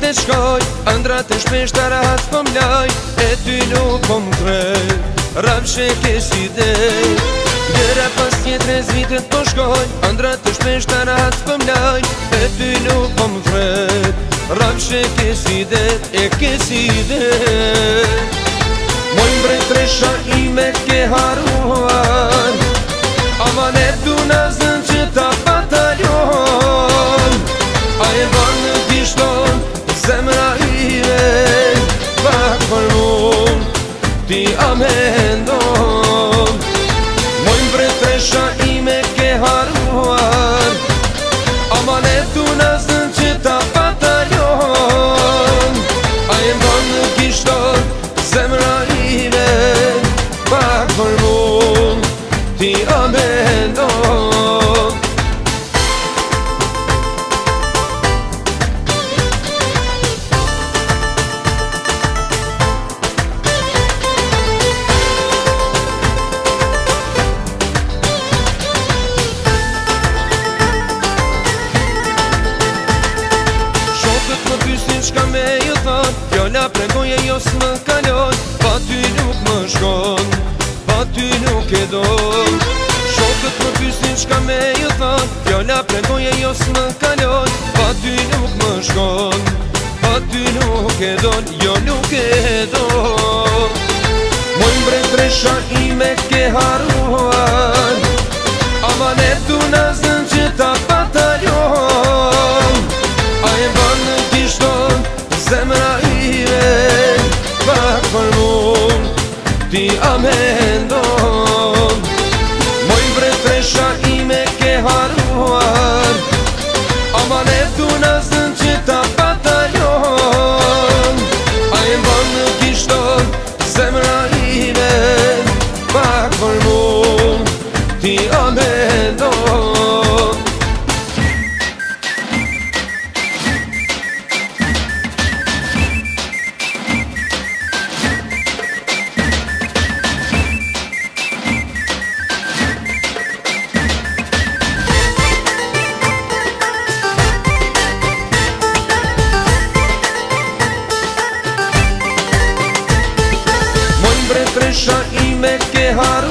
me shkoj, ëndrat e shpeshta rahat po m'laj, e ty nuk po m'krej, rafshe ke si dej. Gjera pas tjetres vitet po shkoj, ëndrat e shpeshta rahat po m'laj, e ty nuk po m'krej, rafshe ke si det, e ke si det. Moj mbretresha ime ke haruar, amanet du nazën që ta bataljon. A e ban në kishton, zemra ime, pak për mun, ti a me ndon. Moj mbretresha ime ke haruar, amanet du nazën që ta bataljon. A e ban në kishton, zemra ime, pak për mun, ti a me ndon. Shokët më pysin shka me ju thon, fjolla pregoje jo s'më kalon, pa ty nuk më shkon, pa ty nuk e don. Shokët më pysin shka me ju thon, fjolla pregoje jo s'më kalon, pa ty nuk më shkon, pa ty nuk e don, jo nuk e don. Moj mbretresha ime ke haruar, amanet du nazën që ta bataljon. A e ban në kishton, zemra ime, pak për mun, ti a me ndon. Moj mbretresha ime ke haruar, amanet du nazën që ta bataljon. A e ban në kishton, zemra ime, pak për mun, ti a me ndon. Mbretresha ime ke haruar,